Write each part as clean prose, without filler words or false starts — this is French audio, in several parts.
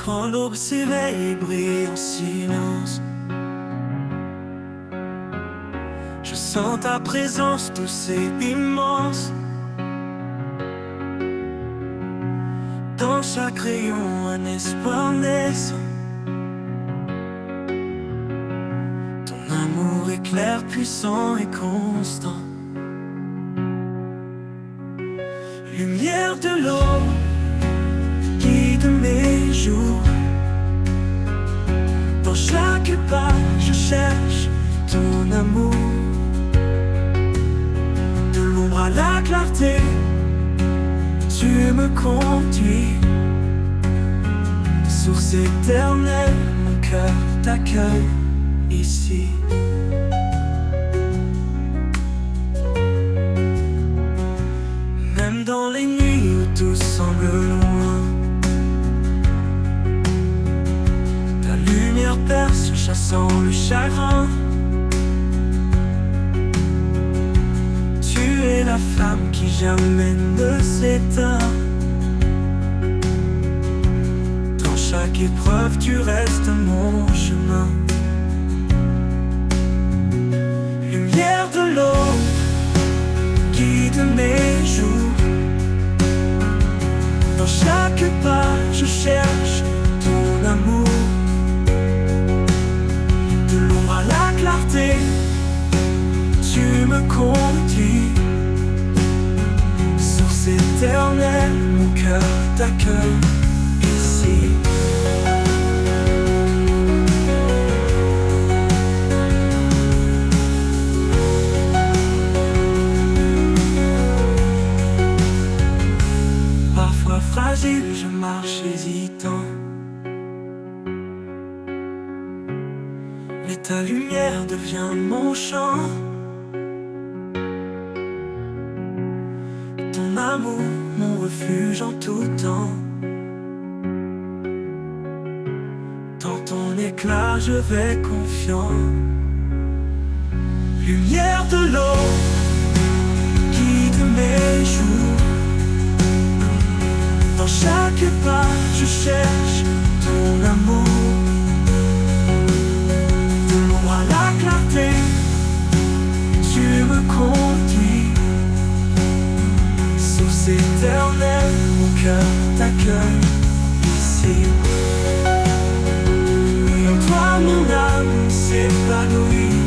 Quand l'aube s'éveille et brille en silence, je sens ta présence douce et immense. Dans chaque rayon, un espoir naissant. Ton amour est clair, puissant et constant. Lumière de l'aube, guide mes jours. Dans chaque pas, je cherche ton amour. De l'ombre à la clarté, tu me conduis. Source éternelle, mon cœur t'accueille ici. Même dans les nuits où tout semble loin, ta lumière perce, chassant le chagrin. Tu es la flamme qui jamais ne s'éteint. Dans chaque épreuve, tu restes mon chemin. Lumière de l'aube, guide mes jours. Dans chaque pas, je cherche ton amour. De l'ombre à la clarté, tu me conduis. Source éternelle, mon cœur t'accueille ici. Parfois fragile, je marche hésitant, mais ta lumière devient mon chant. Ton amour, mon refuge en tout temps. Dans ton éclat, je vais confiant. Lumière de l'aube, guide mes jours. Dans chaque pas, je cherche ton amour. De l'ombre à la clarté, tu me conduis. Source éternelle, mon cœur t'accueille ici. Et en toi, mon âme s'épanouit.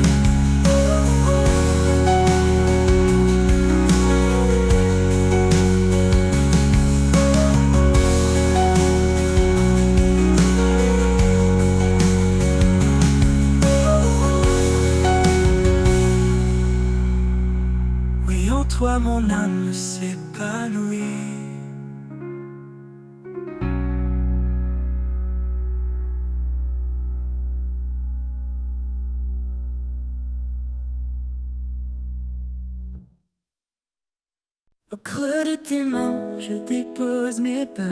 En toi mon âme s'épanouit. Au creux de tes mains, je dépose mes peurs.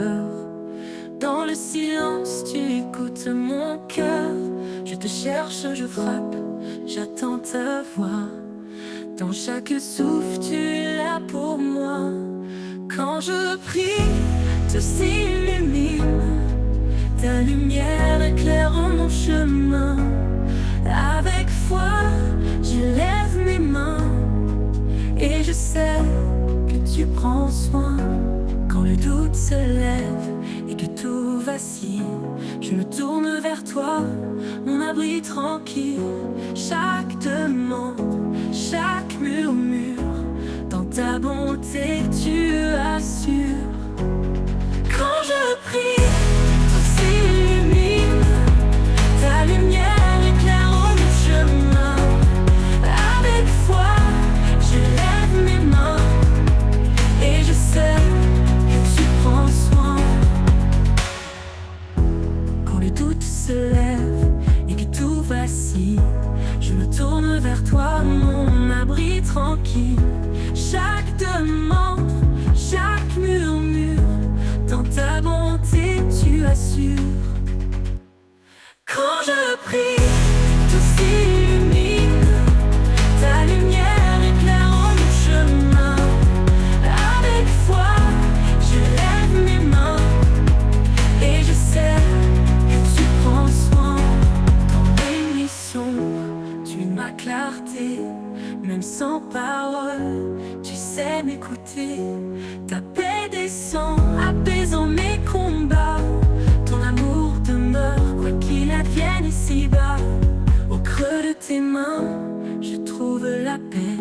Dans le silence, tu écoutes mon cœur. Je te cherche, je frappe, j'attends ta voix. Dans chaque souffle, tu es là pour moi. Quand je prie, tout s'illumine. Ta lumière éclaire mon chemin. Avec foi, je lève mes mains. Et je sais que tu prends soin. Quand le doute se lève et que tout vacille, je me tourne vers toi, mon abri tranquille. Chaque demande, chaque murmure, dans ta bonté tu assures. Quand je prie, tout s'illumine. Ta lumière éclaire mon chemin. Avec foi, je lève mes mains. Et je sais que tu prends soin. Quand le doute se lève et que tout vacille, je me tourne vers toi, mon abri tranquille. Chaque demande, chaque murmure, dans ta bonté sais m'écouter. Ta paix descend, apaisant mes combats. Ton amour demeure, quoi qu'il advienne ici-bas. Au creux de tes mains, je trouve la paix.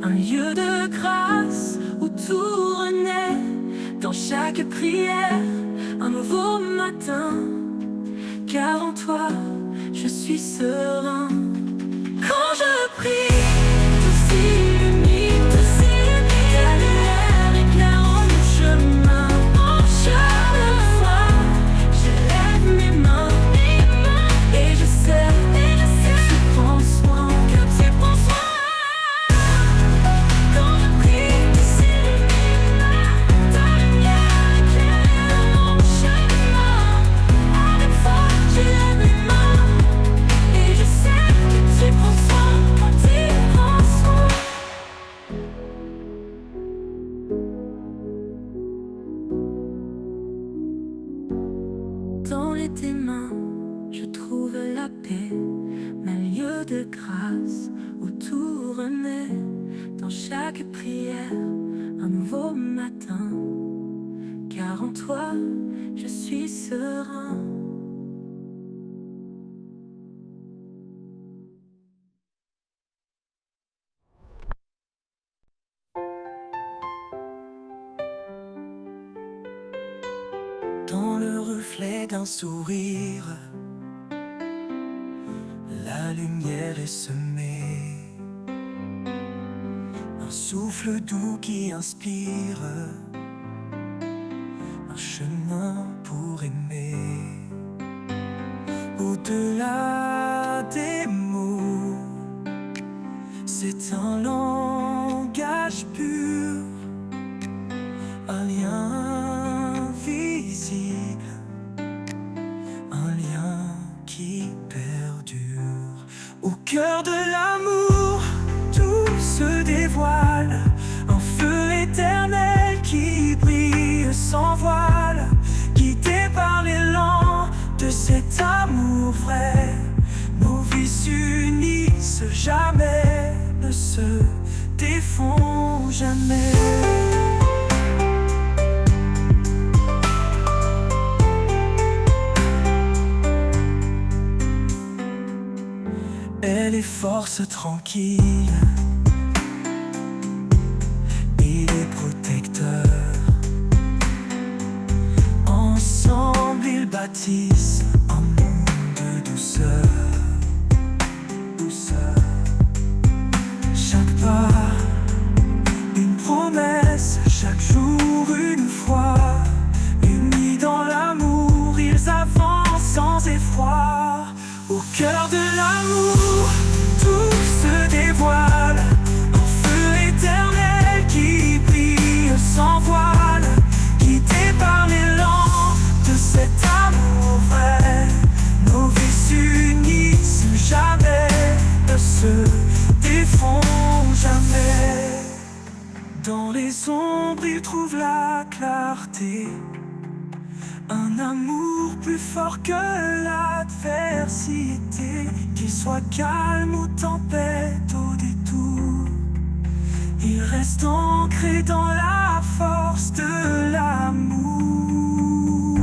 Un lieu de grâce où tout renaît. Dans chaque prière, un nouveau matin. Car en toi, je suis serein. Quand je prie, tout s'illumine, ta lumière éclairant mon chemin. En chaque fois, je lève mes mains, et je sais que tu prends soin, Quand je prie, tout s'illumine, ta lumière éclairant mon chemin. Avec foi, je lève mes mains, et je sais que tu prends soin, quand tu prends soin. Dans tes mains, je trouve la paix, un lieu de grâce où tout renaît. Dans chaque prière, un nouveau matin. Car en toi, je suis serein. Dans le reflet d'un sourire, la lumière est semée. Un souffle doux qui inspire, un chemin pour aimer. Au-delà des mots, c'est un langage pur, un lien visible, un lien qui perdure. Au cœur de l'amour, tout se dévoile, un feu éternel qui brille sans voile, guidé par l'élan de cet amour vrai. Nos vies s'unissent jamais, ne se défont jamais. Elle est force tranquille, il est protecteur. Ensemble ils bâtissent un monde de douceur. Chaque pas, une promesse, chaque jour une foi. Unis dans l'amour, ils avancent sans effroi. Au cœur de l'amour, tout se dévoile, un feu éternel qui brille sans voile, guidé par l'élan de cet amour vrai. Nos vies s'unissent jamais, ne se défont jamais. Dans les ombres, ils trouvent la clarté, un amour plus fort que l'adversité. Qu'il soit calme ou tempête au détour, il reste ancré dans la force de l'amour.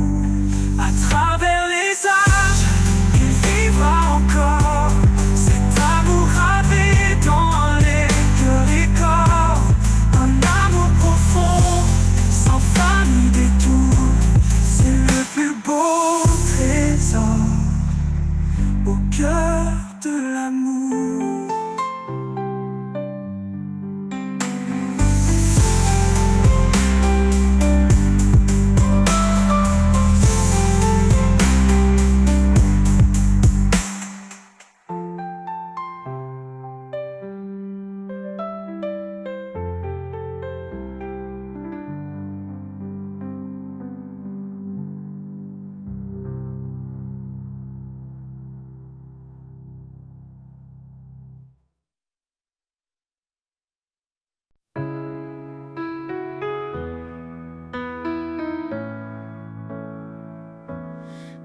À travers les âges, il vivra encore, cet amour gravé dans les cœurs et corps. Un amour profond, sans fin ni détour, c'est le plus beau trésor au cœur de l'amour.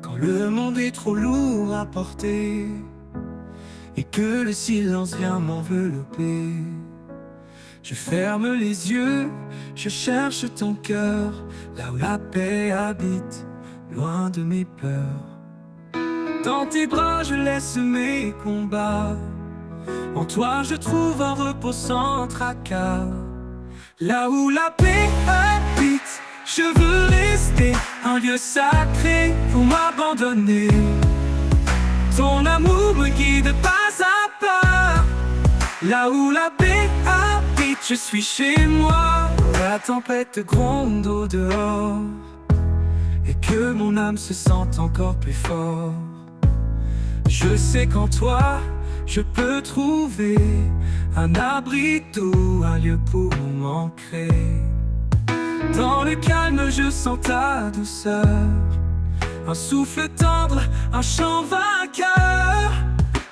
Quand le monde est trop lourd à porter et que le silence vient m'envelopper, Je ferme les yeux, je cherche ton cœur, là où la paix habite, loin de mes peurs. Dans tes bras je laisse mes combats, en toi je trouve un repos sans tracas. Là où la paix habite, je veux rester un lieu sacré pour m'abandonner. Ton amour me guide pas à pas. Là où la paix habite, je suis chez moi. La tempête gronde au dehors et que mon âme se sente encore plus fort. Je sais qu'en toi, je peux trouver un abri doux, un lieu pour m'ancrer. Dans le calme, je sens ta douceur, un souffle tendre, un chant vainqueur.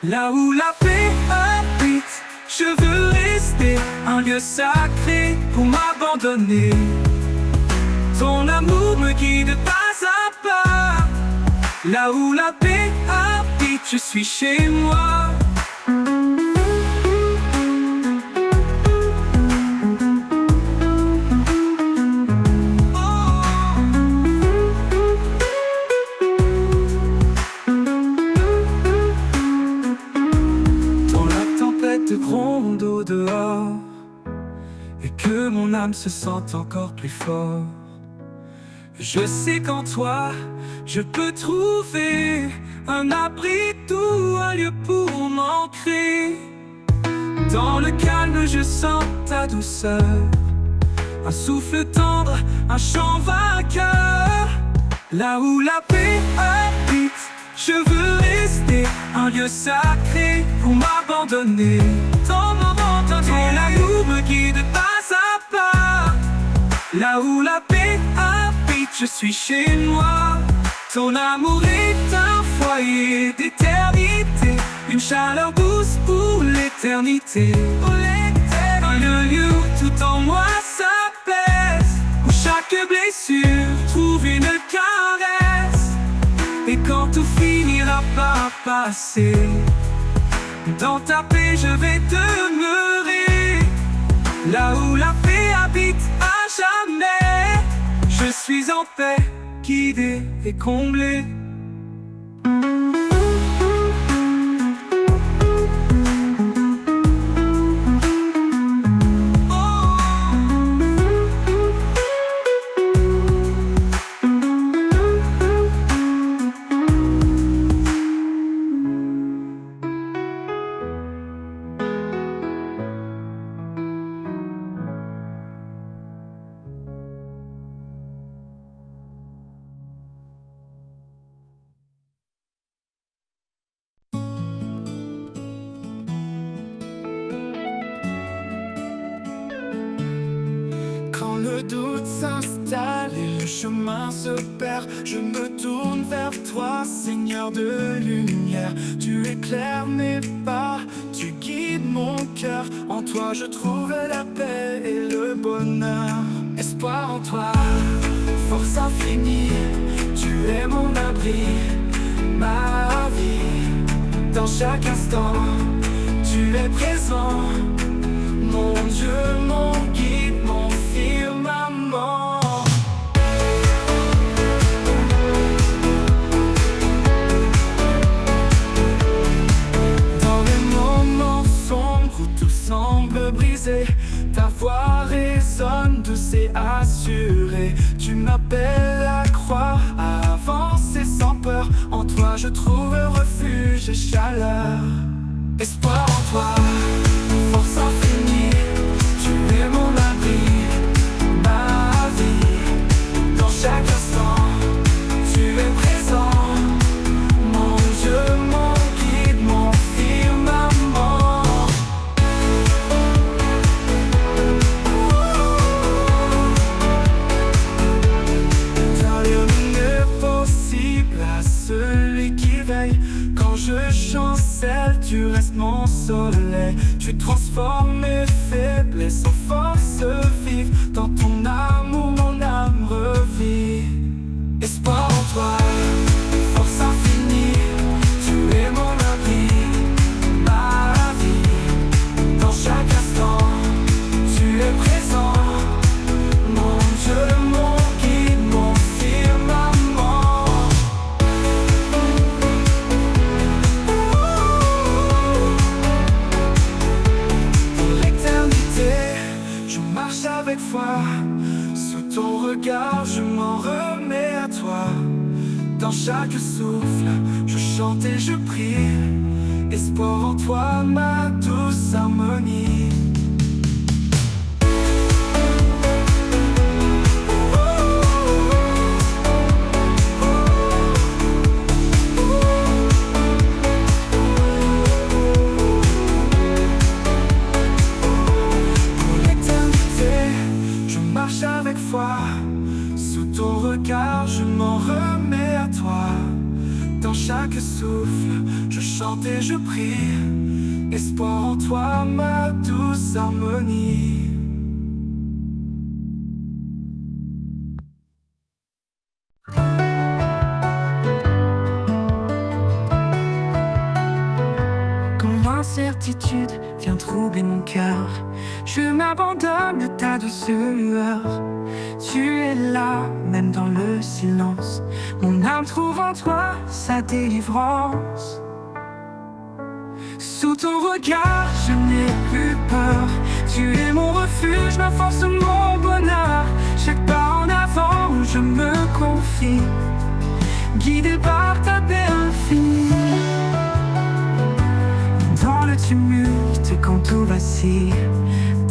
Là où la paix habite, je veux rester un lieu sacré pour m'abandonner. Ton amour me guide pas à pas. Là où la paix habite, je suis chez moi. Gronde au dehors et que mon âme se sente encore plus fort. Je sais qu'en toi, je peux trouver un abri doux, un lieu pour m'ancrer. Dans le calme, je sens ta douceur, un souffle tendre, un chant vainqueur. Là où la paix habite, je veux rester un lieu sacré pour m'abandonner. Ton amour me guide pas à pas. Là où la paix habite, je suis chez moi. Ton amour est un foyer d'éternité, une chaleur douce pour l'éternité. Un lieu où tout en moi s'apaise, où chaque blessure trouve une caresse. Et quand tout finira par passer, dans ta paix je vais demeurer. Là où la paix habite à jamais, je suis en paix, guidé et comblé. Le doute s'installe et le chemin se perd. Je me tourne vers toi, Seigneur de lumière. Tu éclaires mes pas, tu guides mon cœur. En toi je trouve la paix et le bonheur. Espoir en toi, force infinie. Tu es mon abri, ma vie. Dans chaque instant, tu es présent. Mon Dieu, mon guide, mon firmament. Dans les moments sombres où tout semble brisé, ta voix résonne douce et assurée. Tu m'appelles à croire, à avancer sans peur. En toi je trouve refuge et chaleur. Espoir en toi, force infinie. Tu es mon abri, ma vie. Dans chaque instant, tu es présent. Mon Dieu, mon guide, mon firmament. Ta lumière est possible à celui qui veille. Quand je chancelle, tu restes mon soleil. Tu avec foi. Sous ton regard, je m'en remets à toi. Dans chaque souffle, je chante et je prie. Espoir en toi, ma douce harmonie. Avec foi, sous ton regard, je m'en remets à toi. Dans chaque souffle, je chante et je prie. Espoir en toi, ma douce harmonie. Quand l'incertitude vient troubler mon cœur, je m'abandonne à ta douce lueur. Tu es là, même dans le silence. Mon âme trouve en toi sa délivrance. Sous ton regard, je n'ai plus peur. Tu es mon refuge, ma force, mon bonheur. Chaque pas en avant, je me confie, guidé par ta paix infinie. Dans le tumulte, quand tout vacille,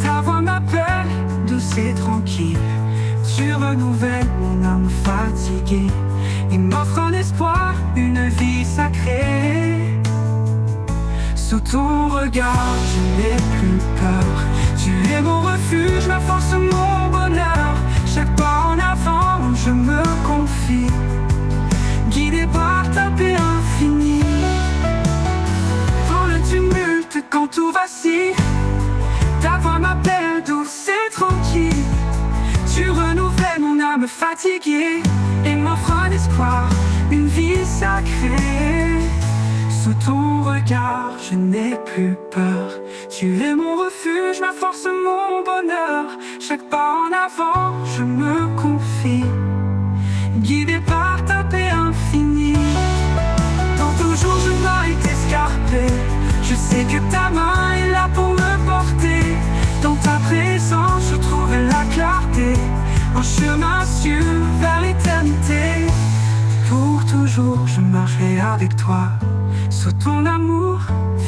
ta voix m'appelle, douce et tranquille. Tu renouvelles mon âme fatiguée et m'offre un espoir, une vie sacrée. Sous ton regard, je n'ai plus peur. Tu es mon refuge, ma force, mon bonheur. Chaque pas en avant, je me confie, guidé par ta paix infinie. Dans le tumulte, quand tout vacille, ta voix m'appelle, douce et tranquille. Tu renouvelles mon âme fatiguée et m'offres un espoir, une vie sacrée. Sous ton regard, je n'ai plus peur. Tu es mon refuge, ma force, mon bonheur. Chaque pas en avant, je me confie, guidé par ta paix infinie. Dans ton jour, je m'arrête escarpé. Je sais que ta main est là pour me porter. Dans ta présence, je trouve la clarté, un chemin sûr vers l'éternité. Pour toujours, je marcherai avec toi, sous ton amour,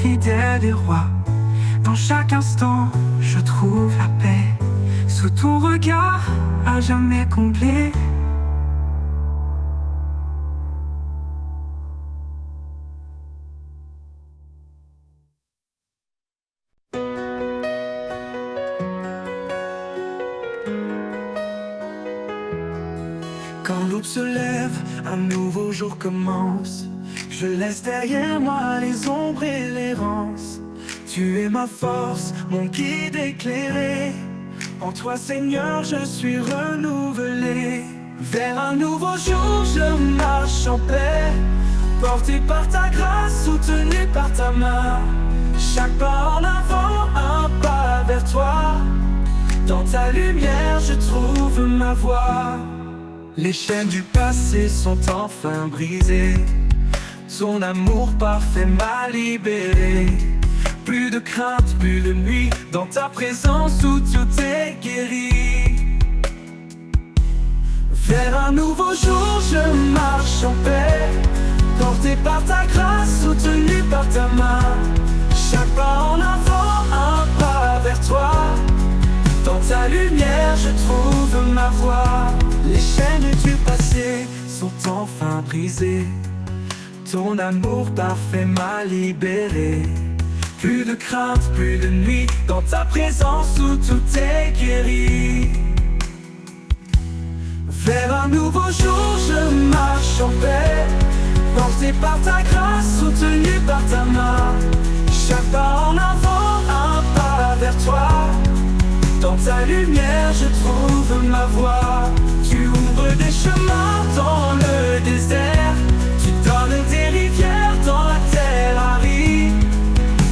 fidèle et roi. Dans chaque instant, je trouve la paix, sous ton regard, à jamais complet. Quand l'aube se lève, un nouveau jour commence. Je laisse derrière moi les ombres et l'errance. Tu es ma force, mon guide éclairé. En toi, Seigneur, je suis renouvelé. Vers un nouveau jour, je marche en paix, porté par ta grâce, soutenu par ta main. Chaque pas en avant, un pas vers toi. Dans ta lumière, je trouve ma voie. Les chaînes du passé sont enfin brisées. Ton amour parfait m'a libéré. Plus de crainte, plus de nuit, dans ta présence où tout est guéri. Vers un nouveau jour, je marche en paix, porté par ta grâce, soutenu par ta main. Chaque pas en avant, un pas vers toi. Dans ta lumière, je trouve ma voie. Les chaînes du passé sont enfin brisées. Ton amour parfait m'a libéré. Plus de crainte, plus de nuit, dans ta présence où tout est guéri. Vers un nouveau jour, je marche en paix, porté par ta grâce, soutenu par ta main. Chaque pas en avant, un pas vers toi. Dans ta lumière, je trouve ma voie. Tu ouvres des chemins dans le désert. Tu donnes des rivières dans la terre aride.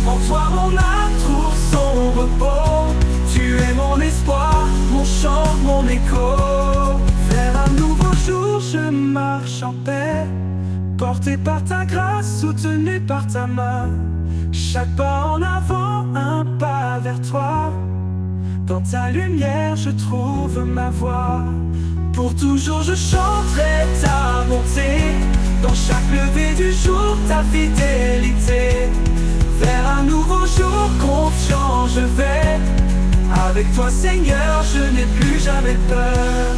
En toi, mon âme trouve son repos. Tu es mon espoir, mon chant, mon écho. Vers un nouveau jour, je marche en paix, porté par ta grâce, soutenu par ta main. Chaque pas en avant, un pas vers toi. Dans ta lumière je trouve ma voix. Pour toujours je chanterai ta bonté. Dans chaque lever du jour ta fidélité. Vers un nouveau jour confiant je vais. Avec toi Seigneur je n'ai plus jamais peur.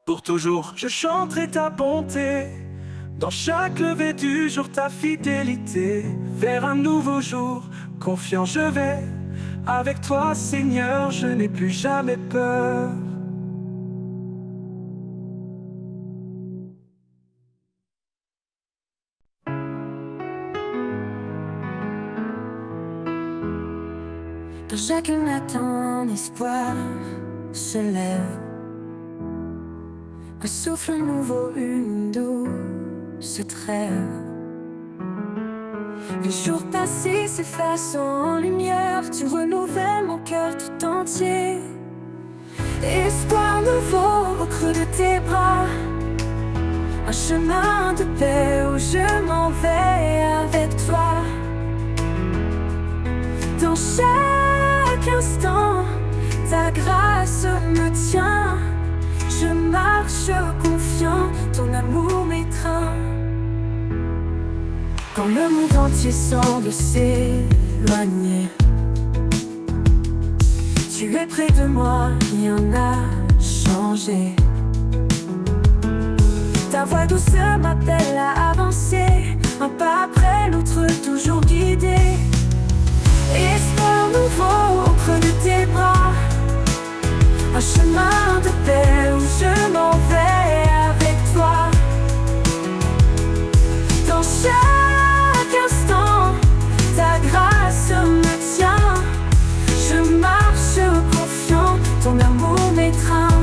Pour toujours je chanterai ta bonté. Dans chaque lever du jour ta fidélité. Vers un nouveau jour confiant je vais. Avec toi Seigneur je n'ai plus jamais peur. Dans chaque matin un espoir se lève. Un souffle nouveau, une douce trêve. Les jours passés s'effacent en lumière. Tu renouvelles mon cœur tout entier. Espoir nouveau au creux de tes bras. Un chemin de paix où je m'en vais avec toi. Dans chaque instant, ta grâce me tient. Je marche confiant, ton amour m'étreint. Quand le monde entier semble s'éloigner, tu es près de moi, rien n'a changé. Ta voix douce m'appelle à avancer, un pas après l'autre, toujours guidé. Espoir nouveau au creux de tes bras. Un chemin de paix où je m'en vais avec toi. Dans chaque instant, ta grâce me tient. Je marche confiant, ton amour m'étreint.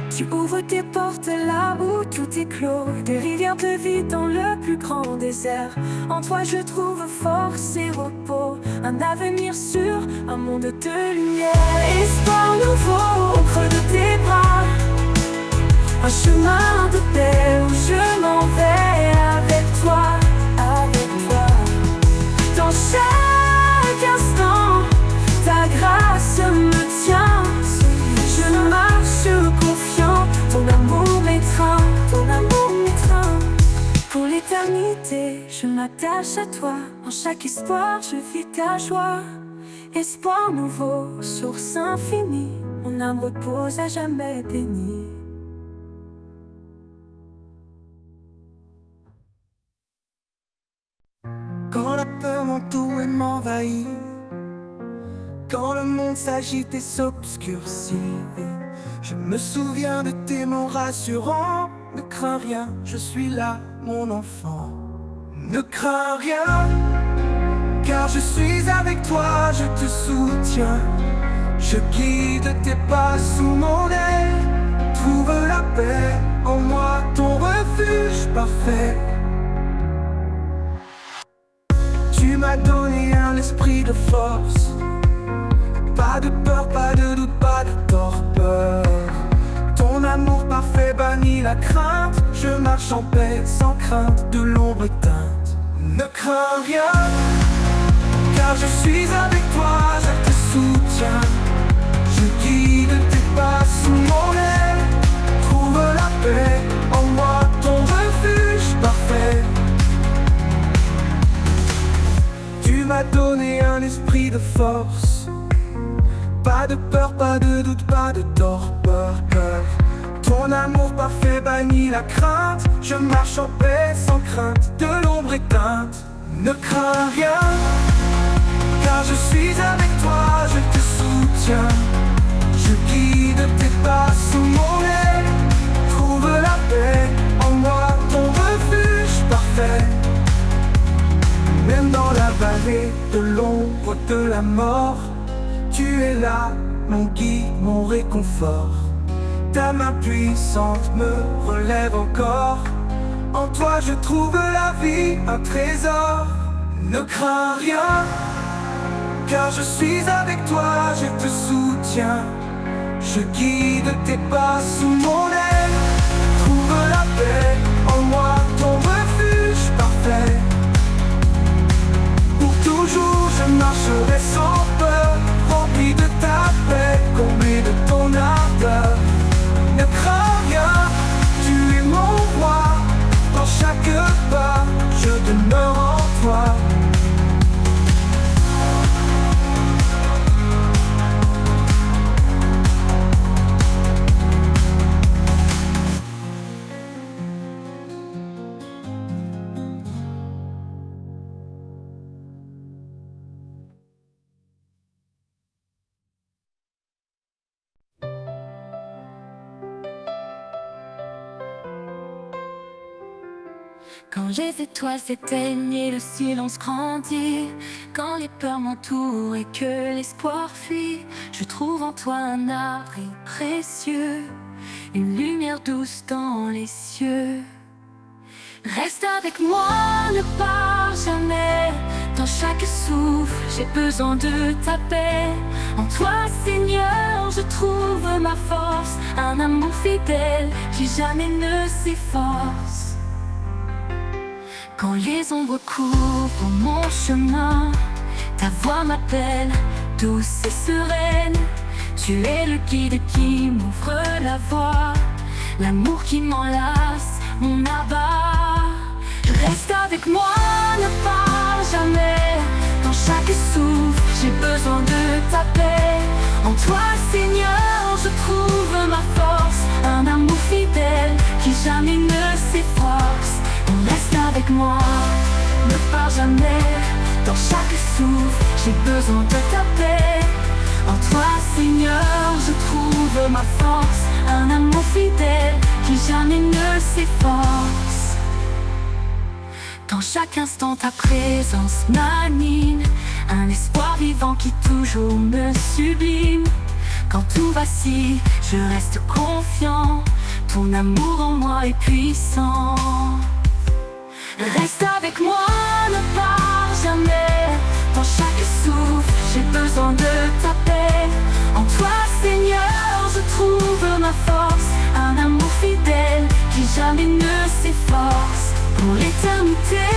Tu ouvres tes portes là où tout est clos. Des rivières de vie dans le plus grand désert. En toi je trouve force et repos. Un avenir sûr, un monde de lumière. Espoir nouveau au creux de tes bras. Un chemin de paix où je m'en vais avec toi. Avec toi. Dans chaque instant, ta grâce me tient. Je marche confiant, ton amour m'étreint, ton amour m'étreint. Pour l'éternité, je m'attache à toi. En chaque espoir, je vis ta joie. Espoir nouveau, source infinie. Mon âme repose à jamais bénie. Quand la peur m'entoure et m'envahit, quand le monde s'agite et s'obscurcit, je me souviens de tes mots rassurants. Ne crains rien, je suis là, mon enfant. Ne crains rien, car je suis avec toi, je te soutiens. Je guide tes pas sous mon aile. Trouve la paix en moi, ton refuge parfait. Tu m'as donné un esprit de force. Pas de peur, pas de doute, pas de torpeur. Ton amour parfait bannit la crainte. Je marche en paix sans crainte de l'ombre éteinte. Ne crains rien, car je suis avec toi, je te soutiens. Je guide tes pas sous mon aile. Trouve la paix en moi, ton refuge parfait. Tu m'as donné un esprit de force. Pas de peur, pas de doute, pas de torpeur. Ton amour parfait bannit la crainte. Je marche en paix sans crainte de l'ombre éteinte. Ne crains rien, car je suis avec toi, je te soutiens. Je guide tes pas sous mon aile. Trouve la paix en moi, ton refuge parfait. Même dans la vallée de l'ombre de la mort, tu es là, mon guide, mon réconfort. Ta main puissante me relève encore. En toi je trouve la vie, un trésor. Ne crains rien, car je suis avec toi, je te soutiens. Je guide tes pas sous mon aile. Trouve la paix en moi, ton refuge parfait. Pour toujours je marcherai sans peur, rempli de ta paix, comblé de ton ardeur. Ne crains rien, tu es mon roi. Dans chaque pas, je demeure en toi. Quand les étoiles s'éteignent et le silence grandit, quand les peurs m'entourent et que l'espoir fuit, je trouve en toi un abri précieux, une lumière douce dans les cieux. Reste avec moi, ne pars jamais. Dans chaque souffle, j'ai besoin de ta paix. En toi, Seigneur, je trouve ma force, un amour fidèle qui jamais ne s'efface. Quand les ombres couvrent mon chemin, ta voix m'appelle, douce et sereine. Tu es le guide qui m'ouvre la voie, l'amour qui m'enlace, mon abat. Reste avec moi, ne pars jamais. Dans chaque souffle, j'ai besoin de ta paix. En toi, Seigneur, je trouve ma force, un amour fidèle qui jamais ne s'efface. Reste avec moi, ne pars jamais. Dans chaque souffle, j'ai besoin de ta paix. En toi, Seigneur, je trouve ma force, un amour fidèle qui jamais ne s'efface. Dans chaque instant, ta présence m'anime, un espoir vivant qui toujours me sublime. Quand tout vacille, je reste confiant, ton amour en moi est puissant. Reste avec moi, ne pars jamais. Dans chaque souffle, j'ai besoin de ta paix. En toi, Seigneur, je trouve ma force, un amour fidèle qui jamais ne s'efface. Pour l'éternité,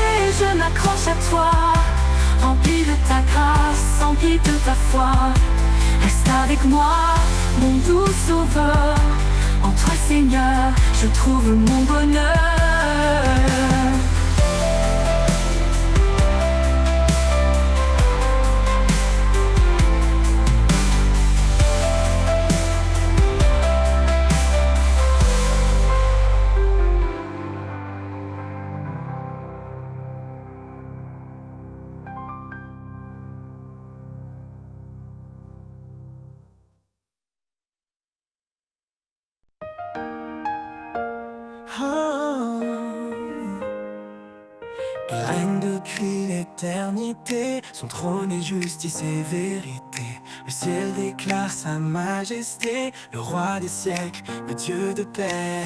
je m'accroche à toi, rempli de ta grâce, rempli de ta foi. Reste avec moi, mon doux sauveur. En toi, Seigneur, je trouve mon bonheur. Il règne depuis l'éternité, son trône est justice et vérité. Le ciel déclare sa majesté, le roi des siècles, le Dieu de paix.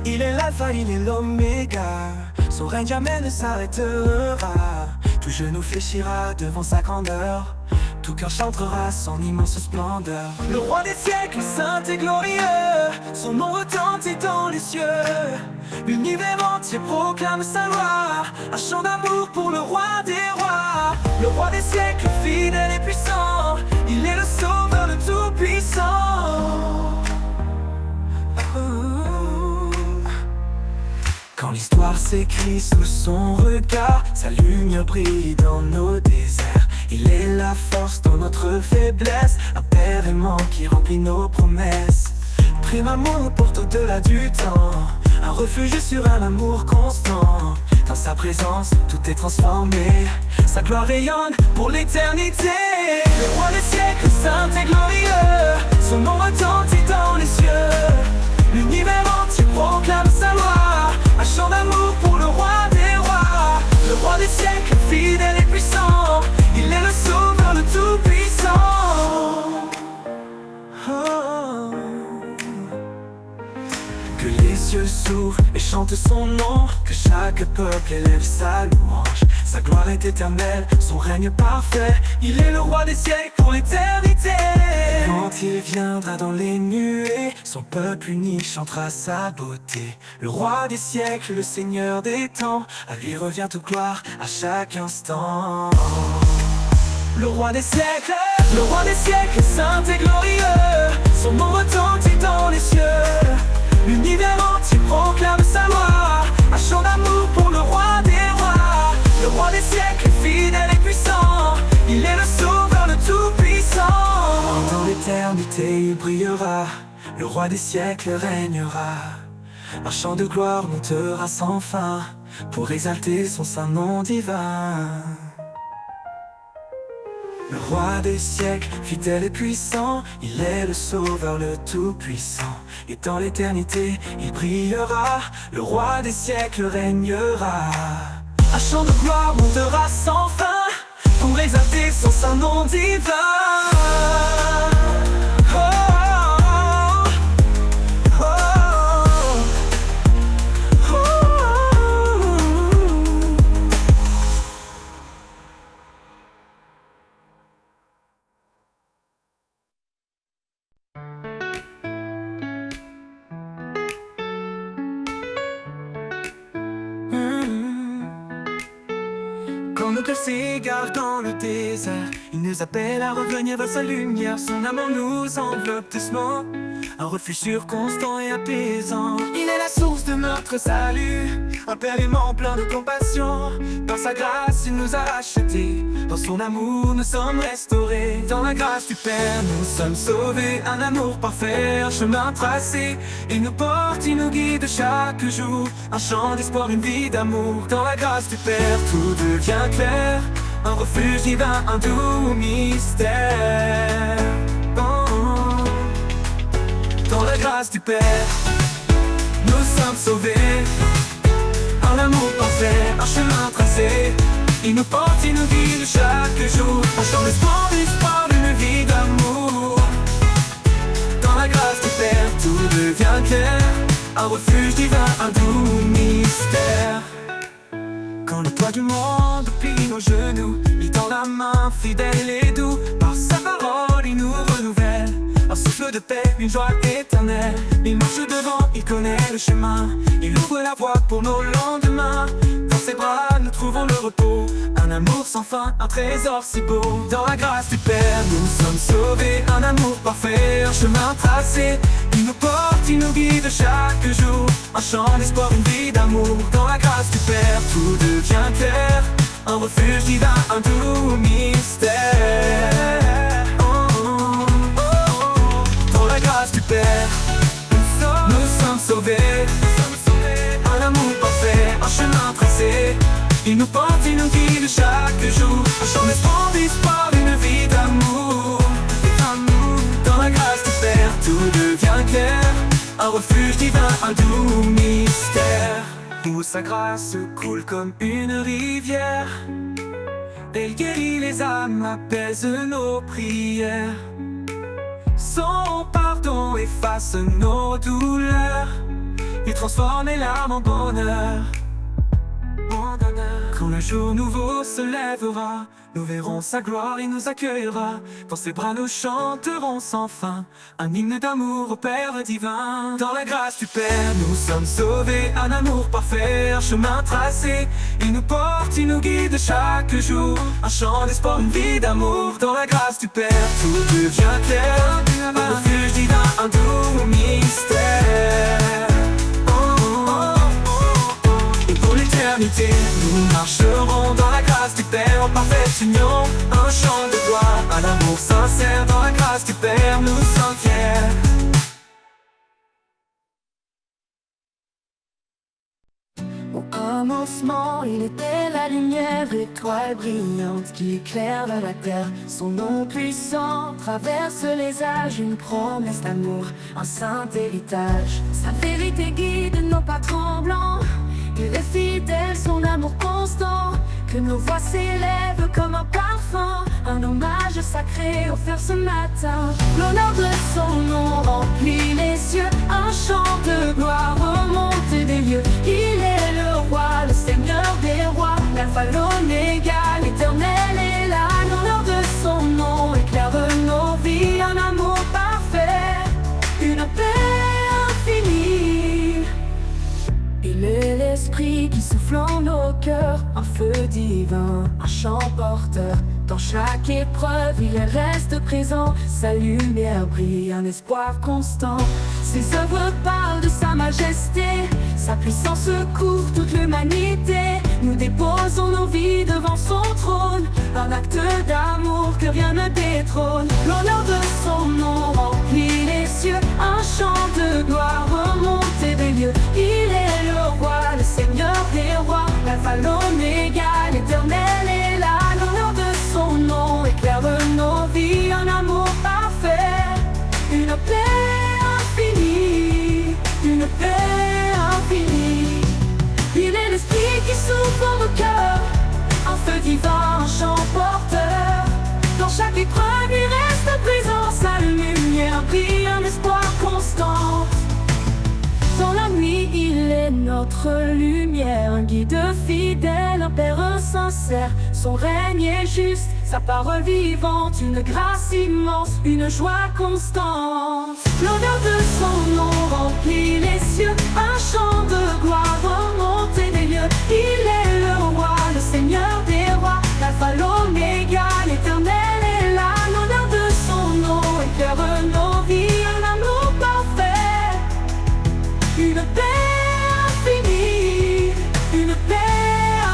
Il est l'alpha, il est l'oméga, son règne jamais ne s'arrêtera. Tout genou fléchira devant sa grandeur, tout cœur chantera son immense splendeur. Le roi des siècles, saint et glorieux, son nom retentit dans les cieux. L'univers entier proclame sa loi, un chant d'amour pour le roi des rois. Le roi des siècles, fidèle et puissant, il est le sauveur, le tout-puissant. Quand l'histoire s'écrit sous son regard, sa lumière brille dans nos déserts. Il est la force dans notre faiblesse, un père aimant qui remplit nos promesses. Prime amour porte au-delà du temps, un refuge sur un amour constant. Dans sa présence, tout est transformé, sa gloire rayonne pour l'éternité. Le roi des siècles, saint et glorieux, son nom retentit dans les cieux. L'univers entier proclame sa loi, un chant d'amour pour le roi des rois. Le roi des siècles, fidèle et puissant, il est le sauveur, le tout-puissant. Oh. Que les cieux s'ouvrent et chantent son nom, que chaque peuple élève sa louange. Sa gloire est éternelle, son règne parfait. Il est le roi des siècles pour l'éternité. Quand il viendra dans les nuées, son peuple uni chantera sa beauté. Le roi des siècles, le seigneur des temps, à lui revient toute gloire à chaque instant. Le roi des siècles, saint et glorieux. Son nom retentit dans les cieux. L'univers entier proclame sa loi. Un chant d'amour pour le roi des rois. Le roi des siècles, fidèle et puissant. Il est le sauveur, le tout-puissant. Dans l'éternité il brillera. Le roi des siècles régnera. Un chant de gloire montera sans fin pour exalter son saint nom divin. Le roi des siècles, fidèle et puissant, il est le sauveur, le tout-puissant. Et dans l'éternité, il brillera, le roi des siècles régnera. Un chant de gloire montera sans fin, pour exalter son saint nom divin. Quand nos cœurs s'égarent dans le désert, il nous appelle à revenir vers sa lumière. Son amour nous enveloppe doucement, un refuge sûr, constant et apaisant. Il est la source de notre salut, un Père aimant plein de compassion. Dans sa grâce il nous a rachetés, dans son amour nous sommes restaurés. Dans la grâce du Père nous sommes sauvés, un amour parfait, un chemin tracé. Il nous porte, il nous guide chaque jour, un chant d'espoir, une vie d'amour. Dans la grâce du Père tout devient clair, un refuge divin, un doux mystère. Oh. Dans la grâce du Père, nous sommes sauvés, un amour parfait, un chemin tracé. Il nous porte, il nous guide chaque jour, un chant d'espoir, une vie d'amour. Dans la grâce du Père, tout devient clair, un refuge divin, un doux mystère. Quand le toit du monde plie nos genoux, il tend la main fidèle et doux. Par sa parole il nous renouvelle, un souffle de paix, une joie éternelle. Il marche devant, il connaît le chemin, il ouvre la voie pour nos lendemains. Dans ses bras nous trouvons le repos, un amour sans fin, un trésor si beau. Dans la grâce du Père nous sommes sauvés, un amour parfait, un chemin tracé. Il nous porte, il nous guide chaque jour, un chant d'espoir, une vie d'amour. Dans la grâce du Père tout devient clair, un refuge divin, un doux mystère. Dans la grâce du Père nous sommes sauvés, un amour parfait, un chemin tracé. Il nous porte, il nous guide chaque jour, un chant d'espoir, une vie d'amour. Dans la grâce du Père tout devient clair, un refuge divin, un doux mystère. Où sa grâce coule comme une rivière, elle guérit les âmes, apaise nos prières. Son pardon efface nos douleurs, il transforme les larmes en bonheur. Quand le jour nouveau se lèvera, nous verrons sa gloire, il nous accueillera. Dans ses bras nous chanterons sans fin, un hymne d'amour au Père divin. Dans la grâce du Père nous sommes sauvés, un amour parfait, un chemin tracé. Il nous porte, il nous guide chaque jour, un chant d'espoir, une vie d'amour. Dans la grâce du Père tout devient clair, un refuge divin, un doux mystère. Nous marcherons dans la grâce du Père en parfaite union, un chant de gloire, un amour sincère. Dans la grâce du Père nous sommes fiers. Au commencement, il était la lumière, étoile brillante qui éclaire la terre. Son nom puissant traverse les âges, une promesse d'amour, un saint héritage. Sa vérité guide nos pas tremblants, il est fidèle, son amour constant. Que nos voix s'élèvent comme un parfum, un hommage sacré offert ce matin. L'honneur de son nom remplit les cieux, un chant de gloire remonte des lieux. Il est le roi, le seigneur des rois, l'alpha, l'oméga, l'éternel est là. L'honneur de son nom éclaire nos vies, un amour parfait, une paix infinie. Il est l'esprit qui souffle en nos cœurs, un feu divin, un chant porteur. Dans chaque épreuve, il reste présent, sa lumière brille, un espoir constant. Ses œuvres parlent de sa majesté, sa puissance couvre toute l'humanité. Nous déposons nos vies devant son trône, un acte d'amour que rien ne détrône. L'honneur de son nom remplit les cieux, un chant de gloire remonté des lieux. Il est le roi, le seigneur des rois, l'alpha, l'oméga, l'éternel est là. L'honneur de son nom éclaire nos vies, un amour parfait, une paix infinie, une paix infinie. Il est l'esprit qui souffle en nos cœurs, un feu divin, un chant porteur. Dans chaque épreuve, il reste présent, sa lumière brille, un espoir constant. Dans la nuit, il est notre lumière, un guide fidèle, un père sincère. Son règne est juste, sa parole vivante, une grâce immense, une joie constante. L'honneur de son nom remplit les cieux, un chant de gloire remonté des lieux. Il est le roi, le seigneur des rois, l'alpha, l'oméga, l'éternel est là. L'honneur de son nom éclaire nos vies, un amour parfait, une paix infinie, une paix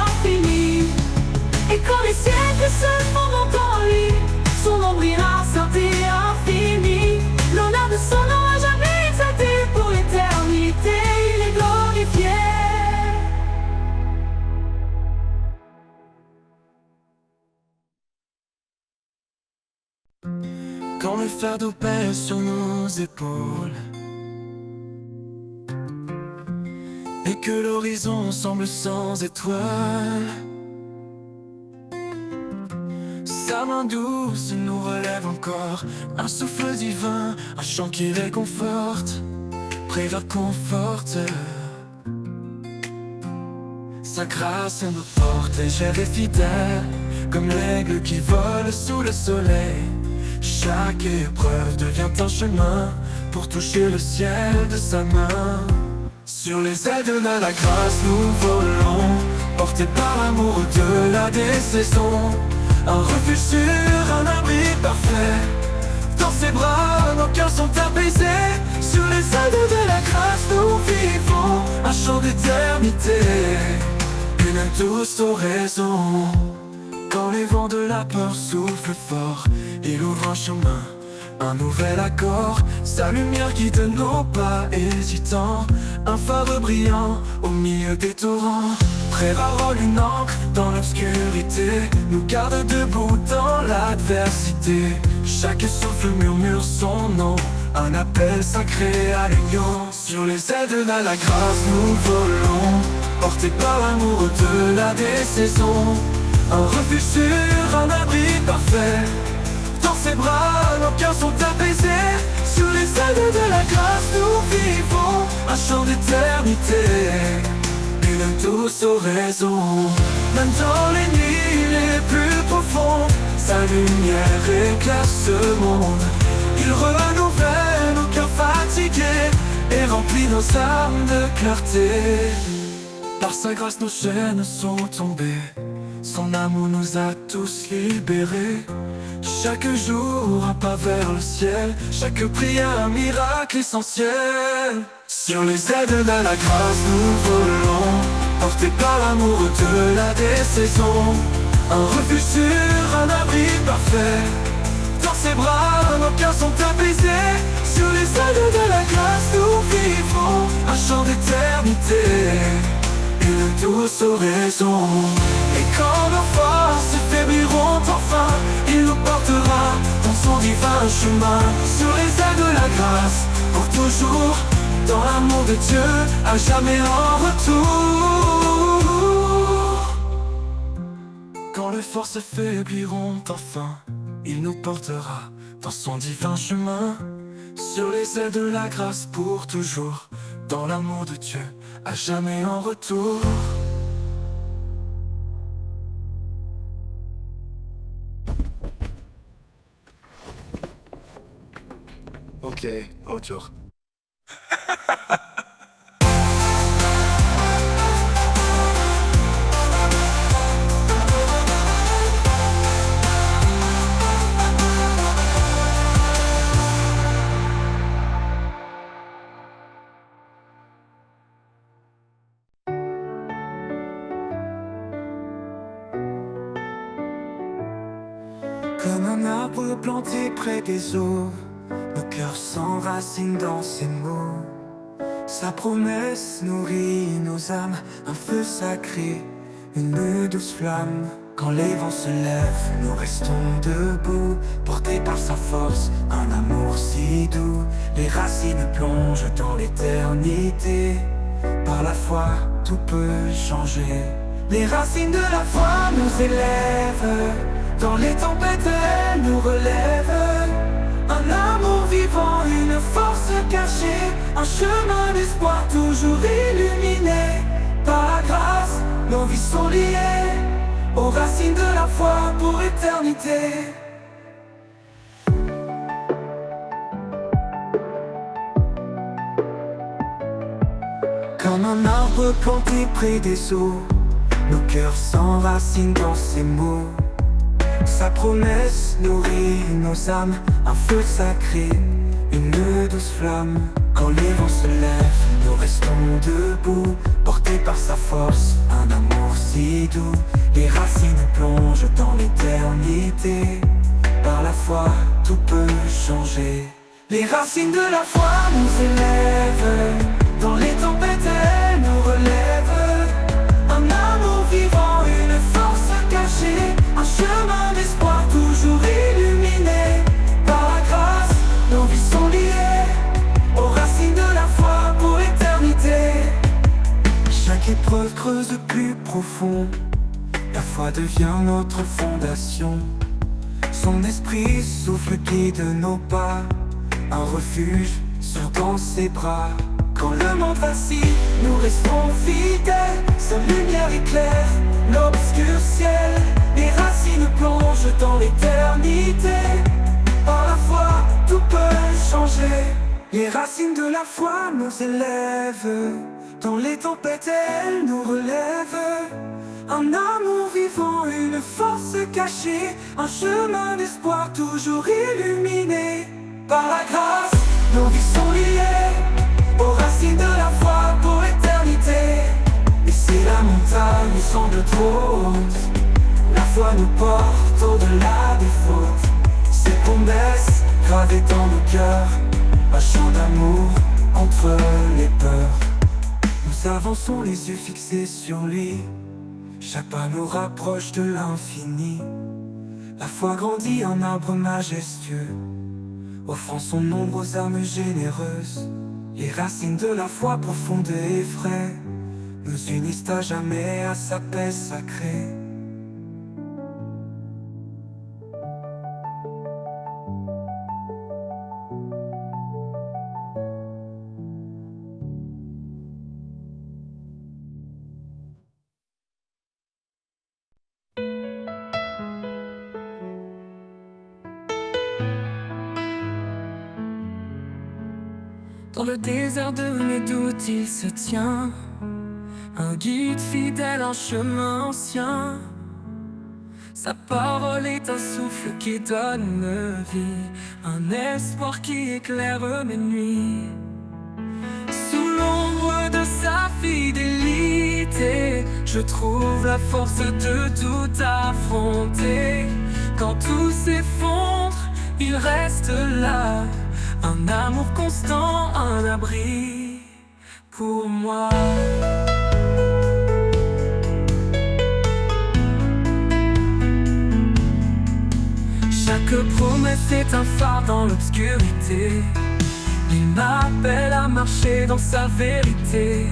infinie. Et quand les siècles se fondent en lui, son nom brillera, saint et infini. L'honneur de son nom à jamais exalté pour l'éternité, il est glorifié. Quand le fardeau pèse sur nos épaules et que l'horizon semble sans étoiles, sa main douce nous relève encore, un souffle divin, un chant qui réconforte, prévient conforte. Sa grâce nous porte légère et fidèle, comme l'aigle qui vole sous le soleil. Chaque épreuve devient un chemin pour toucher le ciel de sa main. Sur les ailes de la grâce nous volons, portés par l'amour au-delà des saisons. Un refuge sûr, un abri parfait, dans ses bras nos cœurs sont apaisés. Sur les ailes de la grâce nous vivons un chant d'éternité, une douce oraison. Quand les vents de la peur soufflent fort, il ouvre un chemin, un nouvel accord. Sa lumière guide nos pas hésitants, un phare brillant au milieu des torrents. Très parole, une encre dans l'obscurité, nous garde debout dans l'adversité. Chaque souffle murmure son nom, un appel sacré à l'union. Sur les ailes de la grâce nous volons, portés par l'amour au-delà des saisons. Un refuge sûr, un abri parfait, dans ses bras nos cœurs sont apaisés. Sur les ailes de la grâce nous vivons un chant d'éternité, une douce oraison. Même dans les nuits les plus profondes, sa lumière éclaire ce monde. Il renouvelle nos cœurs fatigués et remplit nos âmes de clarté. Par sa grâce nos chaînes sont tombées, son amour nous a tous libérés. Chaque jour un pas vers le ciel, chaque prière un miracle essentiel. Sur les ailes de la grâce nous volons, portés par l'amour au-delà des saisons. Un refuge sûr, un abri parfait, dans ses bras nos cœurs sont apaisés. Sur les ailes de la grâce nous vivons un chant d'éternité, une douce oraison. Et quand nos forces faibliront enfin, il nous portera dans son divin chemin. Sur les ailes de la grâce, pour toujours, dans l'amour de Dieu, à jamais en retour. Quand les forces faibliront enfin, il nous portera dans son divin chemin. Sur les ailes de la grâce, pour toujours, dans l'amour de Dieu, à jamais en retour. Ok, autre. Comme un arbre planté près des eaux, nos cœurs s'enracinent dans ses mots. Sa promesse nourrit nos âmes, un feu sacré, une douce flamme. Quand les vents se lèvent, nous restons debout, portés par sa force, un amour si doux. Les racines plongent dans l'éternité, par la foi tout peut changer. Les racines de la foi nous élèvent, dans les tempêtes elles nous relèvent. Un amour vivant, une force cachée, un chemin d'espoir toujours illuminé. Par la grâce, nos vies sont liées aux racines de la foi pour éternité. Comme un arbre planté près des eaux, nos cœurs s'enracinent dans ses mots. Sa promesse nourrit nos âmes, un feu sacré, une douce flamme. Quand les vents se lèvent, nous restons debout, portés par sa force, un amour si doux. Les racines plongent dans l'éternité, par la foi tout peut changer. Les racines de la foi nous élèvent, dans les tempêtes elles nous relèvent. Un amour vivant, une force cachée, un chemin d'espoir toujours illuminé. Par la grâce, nos vies sont liées aux racines de la foi pour éternité. Chaque épreuve creuse plus profond, la foi devient notre fondation. Son esprit souffle, guide nos pas, un refuge sûr dans ses bras. Quand le monde vacille, nous restons fidèles, sa lumière éclaire l'obscur ciel. Les racines plongent dans l'éternité, par la foi tout peut changer. Les racines de la foi nous élèvent, dans les tempêtes elles nous relèvent. Un amour vivant, une force cachée, un chemin d'espoir toujours illuminé. Par la grâce, nos vies sont liées aux racines de la foi pour éternité. Et si la montagne semble trop haute, la foi nous porte au-delà des fautes. Ses promesses gravées dans nos cœurs, un chant d'amour entre les peurs. Nous avançons les yeux fixés sur lui, chaque pas nous rapproche de l'infini. La foi grandit en arbre majestueux, offrant son ombre aux âmes généreuses. Les racines de la foi profonde et vraie nous unissent à jamais à sa paix sacrée. Dans le désert de mes doutes, il se tient, un guide fidèle, un chemin ancien. Sa parole est un souffle qui donne vie, un espoir qui éclaire mes nuits. Sous l'ombre de sa fidélité, je trouve la force de tout affronter. Quand tout s'effondre, il reste là, un amour constant, un abri pour moi. Chaque promesse est un phare dans l'obscurité. Il m'appelle à marcher dans sa vérité.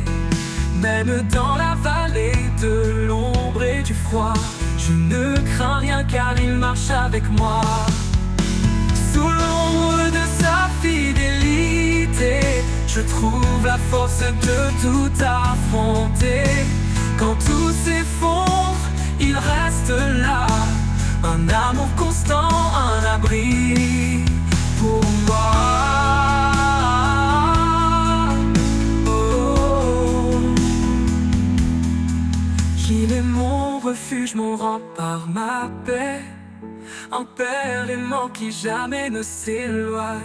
Même dans la vallée de l'ombre et du froid, je ne crains rien car il marche avec moi. Sous l'ombre de sa fidélité, je trouve la force de tout affronter. Quand tout s'effondre, il reste là, un amour constant, un abri pour moi. refuge, mon rempart, ma paix. Un père aimant qui jamais ne s'éloigne.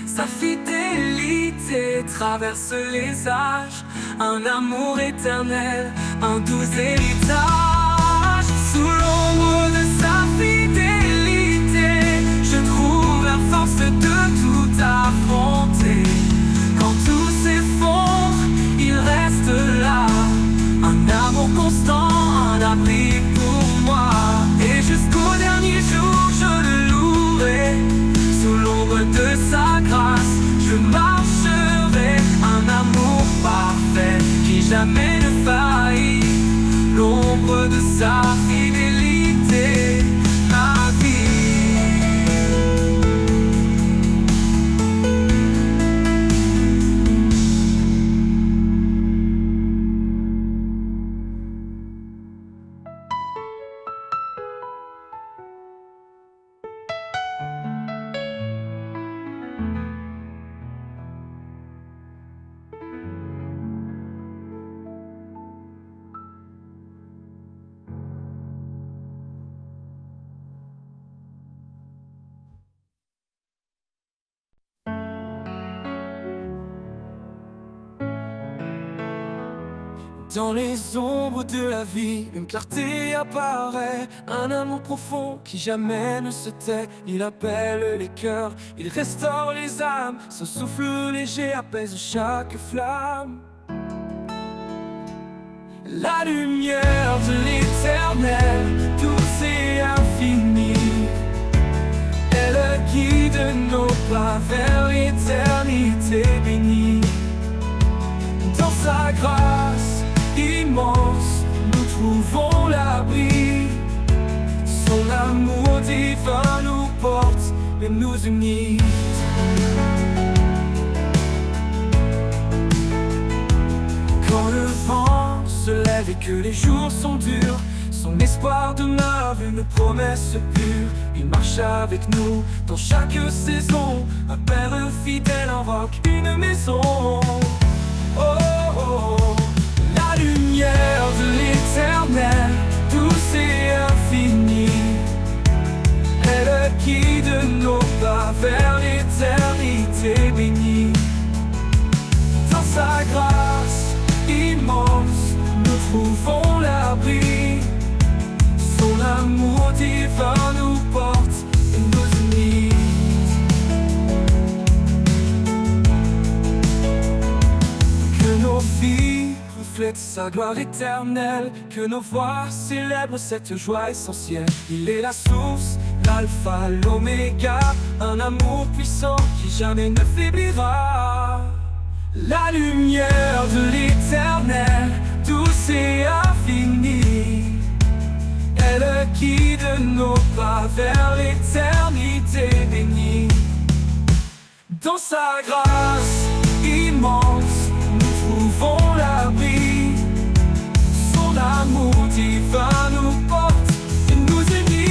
Sa fidélité traverse les âges. Un amour éternel, un doux héritage. Sous l'ombre de sa fidélité, je trouve la force de tout affronter. Quand tout s'effondre, il reste là. Un amour constant, un abri pour moi. Et jusqu'au dernier jour, je le louerai. Sous l'ombre de sa grâce, je marcherai. Un amour parfait qui jamais ne faillit. L'ombre de sa fidélité, ma vie. Dans les ombres de la vie, une clarté apparaît. Un amour profond qui jamais ne se tait. Il appelle les cœurs, il restaure les âmes. Son souffle léger apaise chaque flamme. La lumière de l'éternel, douce et infinie, elle guide nos pas vers l'éternité bénie. Dans sa grâce immense, nous trouvons l'abri. Son amour divin nous porte et nous unit. Quand le vent se lève et que les jours sont durs, son espoir demeure une promesse pure. Il marche avec nous dans chaque saison. Un père fidèle invoque une maison. Oh, oh, oh. La lumière de l'éternel, douce et infinie, elle guide nos pas vers l'éternité bénie. Dans sa grâce immense, nous trouvons l'abri. Son amour divin nous porte et nous unit. Que nos vies reflètent sa gloire éternelle, que nos voix célèbrent cette joie essentielle. Il est la source, l'alpha, l'oméga, un amour puissant qui jamais ne faiblira. La lumière de l'éternel, douce et infinie, elle guide nos pas vers l'éternité bénie. Dans sa grâce immense, nous trouvons l'abri. Son amour divin nous porte et nous unit.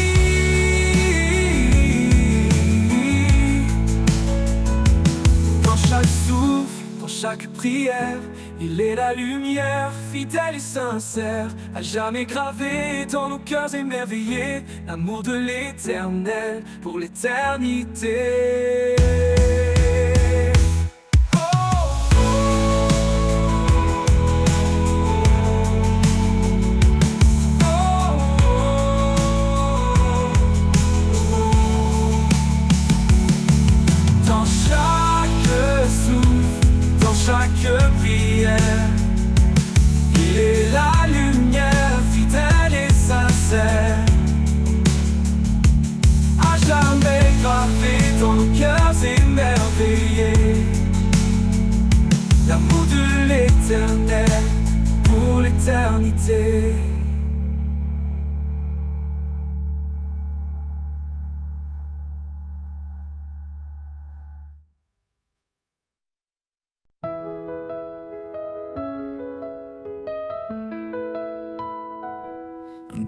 Dans chaque souffle, dans chaque prière, il est la lumière, fidèle et sincère, à jamais gravé dans nos cœurs émerveillés, l'amour de l'éternel pour l'éternité. Chaque prière, il est la lumière fidèle et sincère, à jamais gravé dans nos cœurs émerveillés, l'amour de l'éternel pour l'éternité.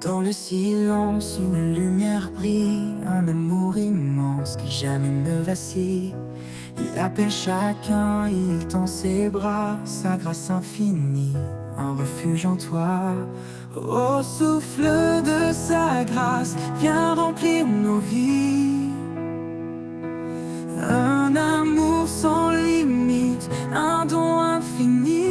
Dans le silence, une lumière brille, un amour immense qui jamais ne vacille. Il appelle chacun, il tend ses bras, sa grâce infinie, un refuge en toi. Au souffle de sa grâce, viens remplir nos vies. Un amour sans limite, un don infini.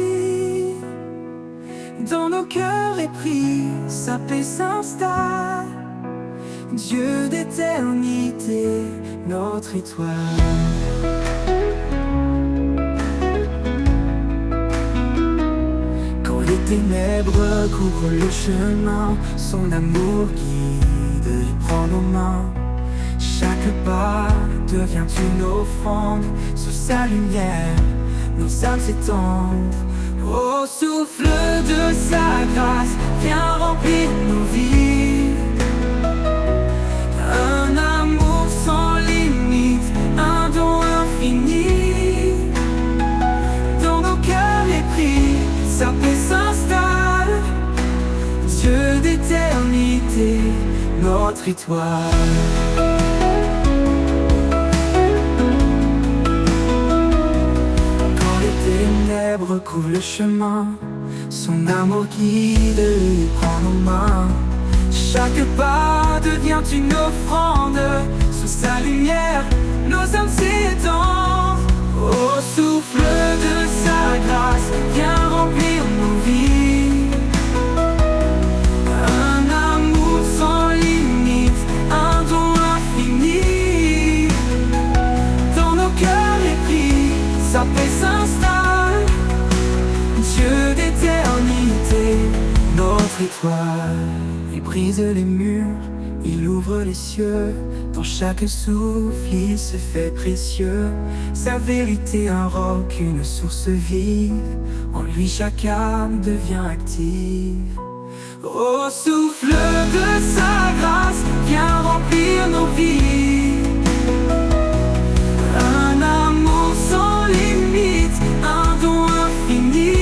Dans nos cœurs épris, sa paix s'installe. Dieu d'éternité, notre étoile. Quand les ténèbres couvrent le chemin, son amour guide, il prend nos mains. Chaque pas devient une offrande, sous sa lumière, nos âmes s'étendent. Au souffle de sa grâce, viens remplir nos vies. Un amour sans limite, un don infini. Dans nos cœurs épris, sa paix s'installe. Dieu d'éternité, notre étoile. Couvre le chemin, son amour guide, lui prend nos mains. Chaque pas devient une offrande, sous sa lumière, nos âmes s'étendent. Au souffle de sa grâce, viens remplir nos vies. Un amour sans limite, un don infini. Dans nos cœurs épris, sa paix s'installe. Dieu d'éternité, notre étoile. Il brise les murs, il ouvre les cieux. Dans chaque souffle, il se fait précieux. Sa vérité, un roc, une source vive. En lui, chaque âme devient active. Au souffle de sa grâce, viens remplir nos vies. Un amour sans limite, un don infini.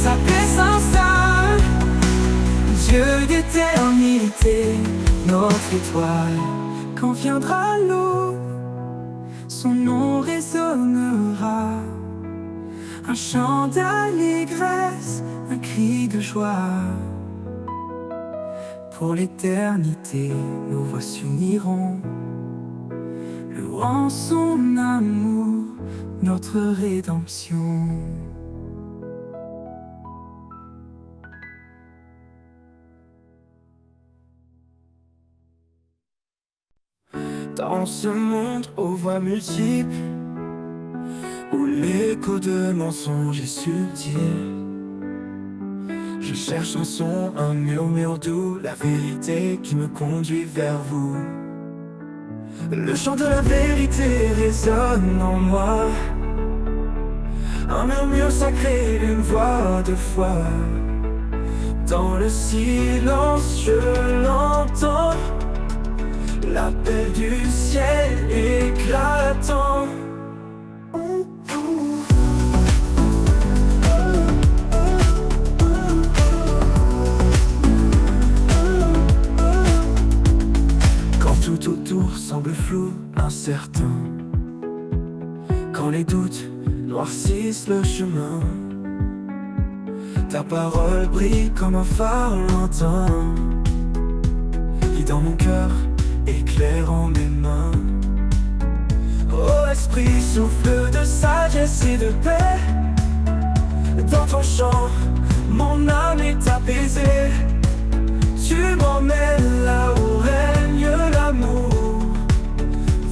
Sa paix s'installe. Dieu d'éternité, notre étoile. Quand viendra l'aube, son nom résonnera. Un chant d'allégresse, un cri de joie. Pour l'éternité, nos voix s'uniront, louant son amour, notre rédemption. Dans ce monde aux voix multiples, où l'écho de mensonges est subtil, je cherche un son, un murmure doux, la vérité qui me conduit vers vous. Le chant de la vérité résonne en moi, un murmure sacré, une voix de foi. Dans le silence je l'entends, l'appel du ciel éclatant. Quand tout autour semble flou, incertain, quand les doutes noircissent le chemin, ta parole brille comme un phare lointain, dans mon cœur, éclairant mes mains. Ô esprit, souffle de sagesse et de paix, dans ton chant, mon âme est apaisée. Tu m'emmènes là où règne l'amour,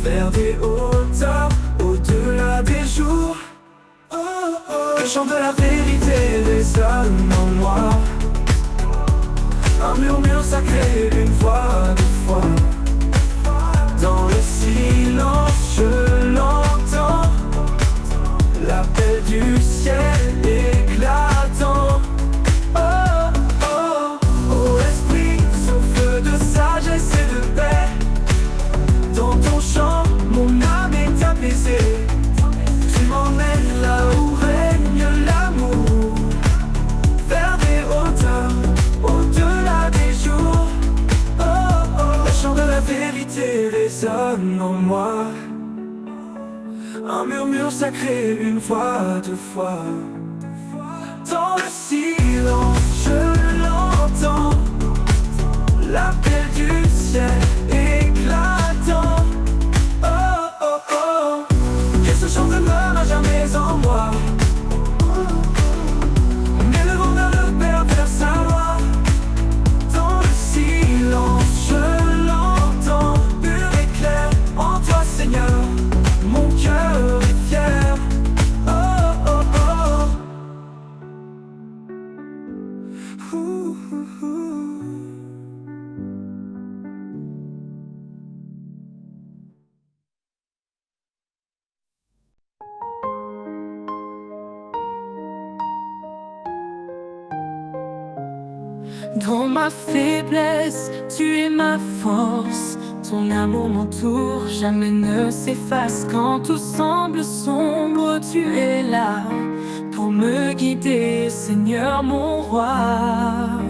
vers des hauteurs, au-delà des jours. Oh, oh. Le chant de la vérité résonne en moi, un murmure sacré, une voix de foi. Dans le silence je l'entends, l'appel du ciel éclatant. Oh, oh, oh esprit, souffle de sagesse et de paix, dans ton chant mon âme est apaisée. Tu m'emmènes là où règne l'amour, vers vérité résonne en moi. Un murmure sacré, une voix, deux fois. Dans le silence, je l'entends, l'appel du ciel éclatant. Oh, oh, oh. Et ce chant demeure à jamais en moi. M'élevant vers le Père, vers sa loi. Dans le silence, je l'entends, pur et clair. En toi, Seigneur, mon cœur est fier. Oh, oh, oh. Ouh, ouh, ouh. Dans ma faiblesse, tu es ma force. Ton amour m'entoure, jamais ne s'efface. Quand tout semble sombre, tu es là pour me guider, Seigneur mon roi.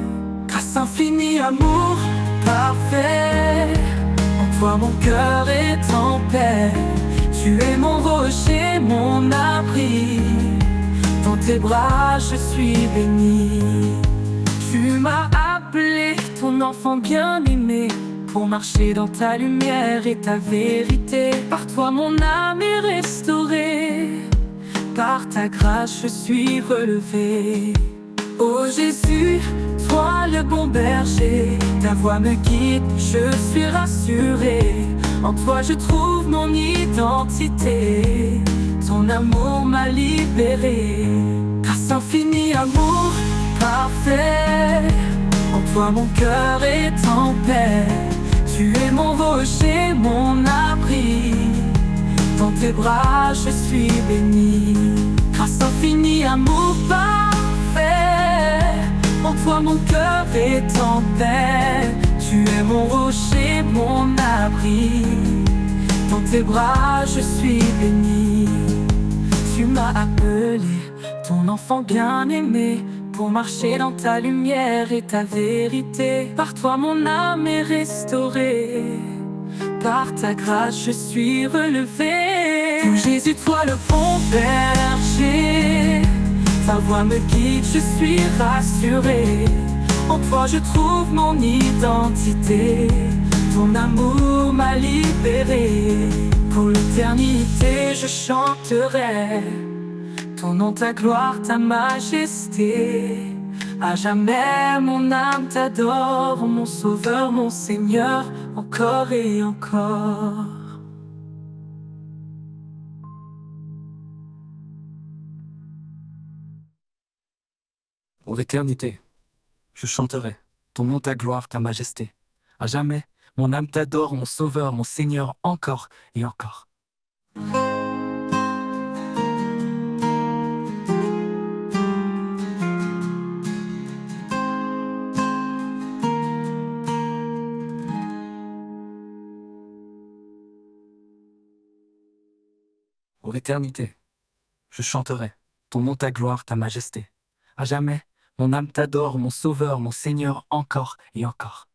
Grâce infinie, amour parfait, en toi mon cœur est en paix. Tu es mon rocher, mon abri. Dans tes bras, je suis béni. Tu m'as appelé ton enfant bien-aimé pour marcher dans ta lumière et ta vérité. Par toi mon âme est restaurée, par ta grâce je suis relevé. Oh Jésus, toi le bon berger, ta voix me guide, je suis rassuré. En toi je trouve mon identité, ton amour m'a libéré. Grâce infinie, amour parfait, en toi mon cœur est en paix. Tu es mon rocher, mon abri. Dans tes bras je suis béni. Grâce infinie, amour parfait, en toi mon cœur est en paix. Tu es mon rocher, mon abri. Dans tes bras je suis béni. Tu m'as appelé ton enfant bien-aimé pour marcher dans ta lumière et ta vérité. Par toi mon âme est restaurée, par ta grâce je suis relevé. Oh Jésus, toi le bon berger, ta voix me guide, je suis rassuré. En toi je trouve mon identité, ton amour m'a libéré. Pour l'éternité je chanterai ton nom, ta gloire, ta majesté. À jamais mon âme t'adore, mon sauveur, mon Seigneur, encore et encore. Pour l'éternité, je chanterai ton nom, ta gloire, ta majesté. À jamais, mon âme t'adore, mon sauveur, mon Seigneur, encore et encore. Pour l'éternité, je chanterai ton nom, ta gloire, ta majesté. À jamais, mon âme t'adore, mon sauveur, mon Seigneur, encore et encore.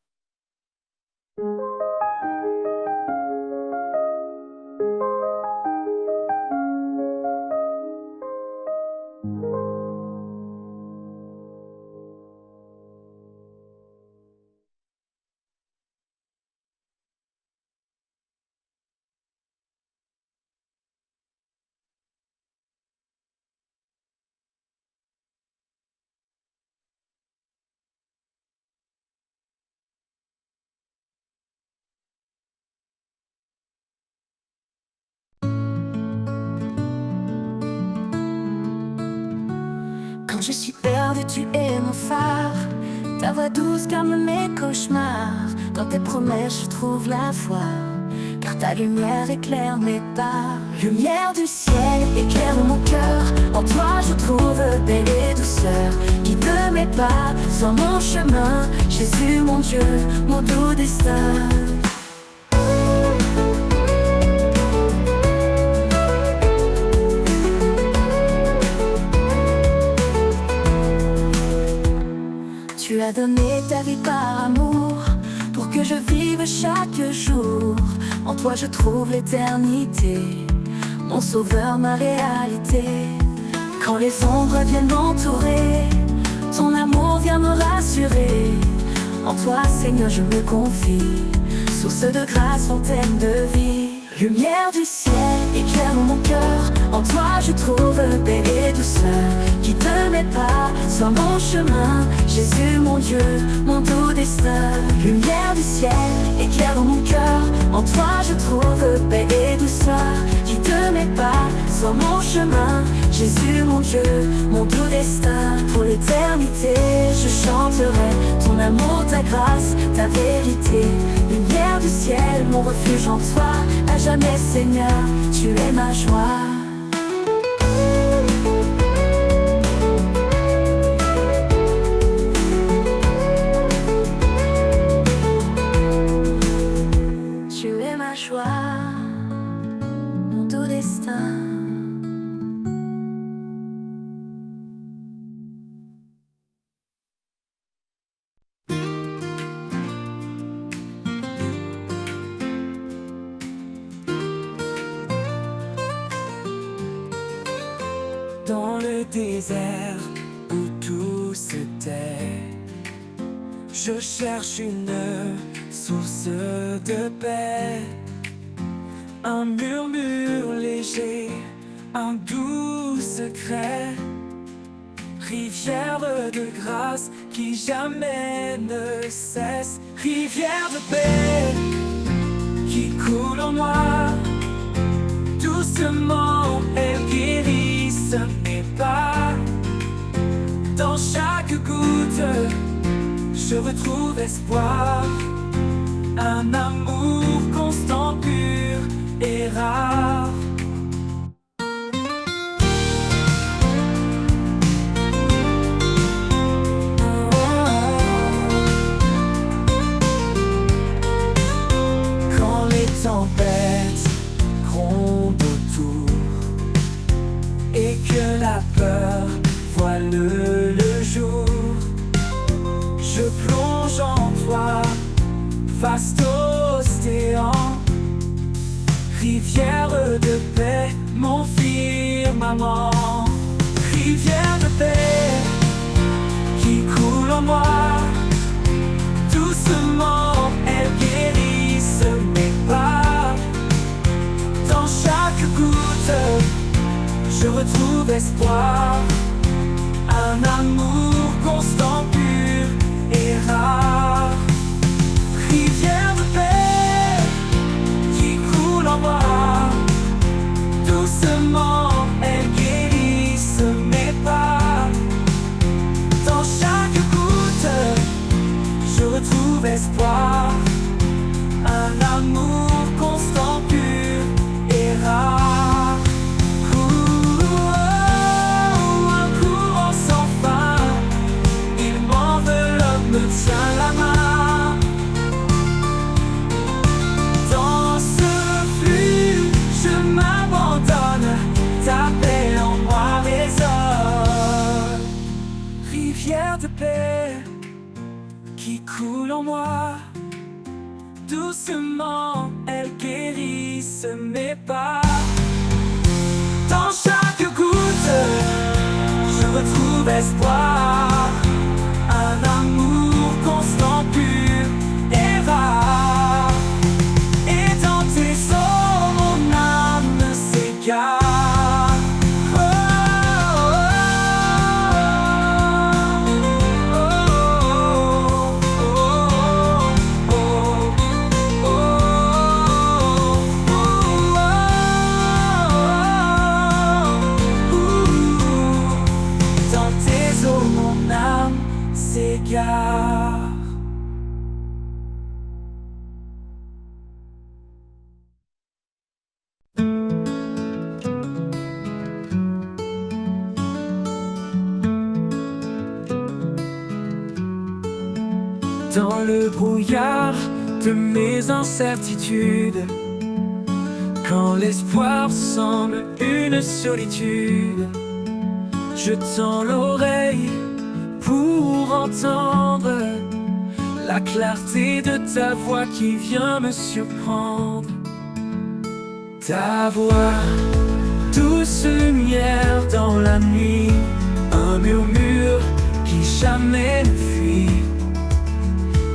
Quand je suis perdu, tu es mon phare. Ta voix douce calme mes cauchemars. Dans tes promesses, je trouve la foi, car ta lumière éclaire mes pas. Lumière du ciel, éclaire mon cœur. En toi, je trouve paix et douceur. Guide mes pas sur mon chemin. Jésus, mon Dieu, mon doux destin. Tu as donné ta vie par amour, pour que je vive chaque jour. En toi je trouve l'éternité, mon sauveur, ma réalité. Quand les ombres viennent m'entourer, ton amour vient me rassurer. En toi, Seigneur, je me confie, source de grâce, fontaine de vie. Lumière du ciel, éclaire mon cœur. En toi je trouve paix et douceur. Guide mes pas sur mon chemin, Jésus mon Dieu, mon doux destin. Lumière du ciel, éclaire mon cœur. En toi je trouve paix et douceur. Guide mes pas sur mon chemin, Jésus mon Dieu, mon doux destin. Pour l'éternité je chanterai ton amour, ta grâce, ta vérité. Lumière du ciel, mon refuge en toi. À jamais Seigneur, tu es ma joie. Tu es ma joie, mon doux destin. Dans le désert où tout se tait, je cherche une source de paix. Un murmure léger, un doux secret. Rivière de grâce qui jamais ne cesse. Rivière de paix qui coule en moi. Doucement elle guérit mes pas. Dans chaque goutte je retrouve espoir. Un amour constant, pur et rare. Quand les tempêtes grondent autour et que la peur voile le jour, je plonge en toi, vaste océan. Rivière de paix, mon firmament. Rivière de paix qui coule en moi. Doucement elle guérisse mes pas. Dans chaque goutte je retrouve espoir. Un amour constant, pur et rare. Rivière de paix qui coule en moi. Doucement elle guérisse mes pas. Dans chaque goutte je retrouve espoir. Un amour constant, pur et rare. Me tient la main. Dans ce flux je m'abandonne. Ta paix en moi résonne. Rivière de paix qui coule en moi. Doucement elle guérisse mes pas. Dans chaque goutte je retrouve espoir. Un amour constant, pur et rare. Et dans tes eaux mon âme s'égare. Oh, oh, oh, oh. Dans tes eaux mon âme s'égare. Dans le brouillard de mes incertitudes, quand l'espoir semble une solitude, je tends l'oreille pour entendre la clarté de ta voix qui vient me surprendre. Ta voix, douce lumière dans la nuit, un murmure qui jamais ne fuit.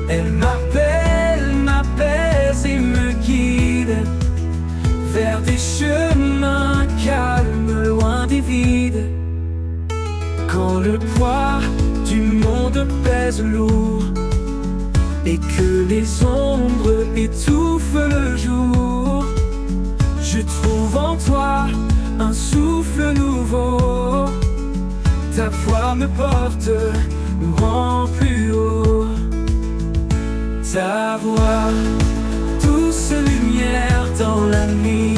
Elle m'appelle, m'apaise et me guide vers des chemins calmes, loin des vides. Quand le poids du monde pèse lourd et que les ombres étouffent le jour, je trouve en toi un souffle nouveau. Ta voix me porte, me rend plus haut. Ta voix, douce lumière dans la nuit,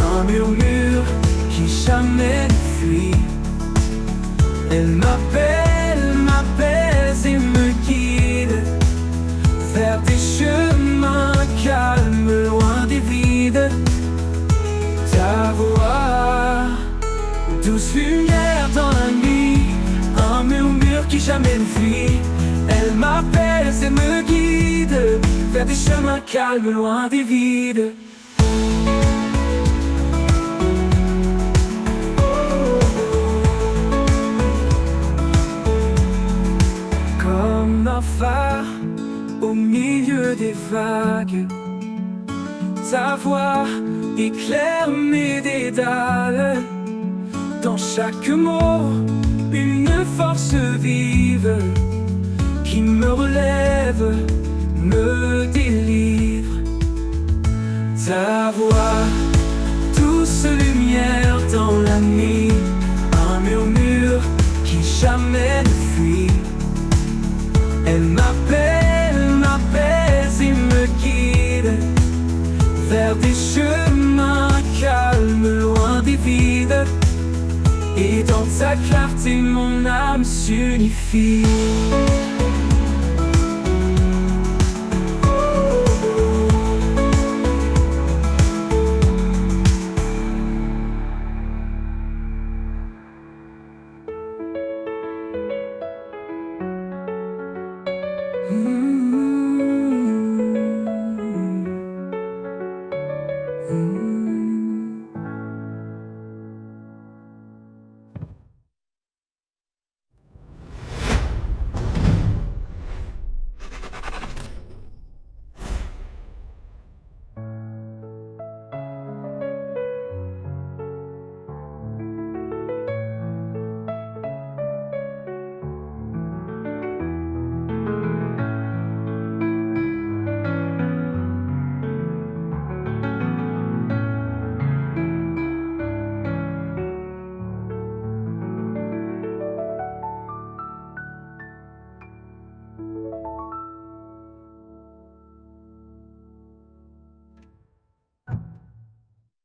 un murmure qui jamais ne fuit. Elle m'appelle, m'apaise et me guide vers des chemins calmes, loin des vides. Ta voix, douce lumière dans la nuit, un murmure qui jamais ne fuit. Elle m'apaise et me guide vers des chemins calmes, loin des vides. Comme un phare au milieu des vagues, ta voix éclaire mes dédales. Dans chaque mot, une force vive qui me relève, me délivre. Ta voix, douce lumière dans la nuit, un murmure qui jamais ne fuit. Elle m'appelle, m'apaise et me guide vers des chemins calmes, loin des vides. Et dans ta clarté, mon âme s'unifie. Mm-hmm.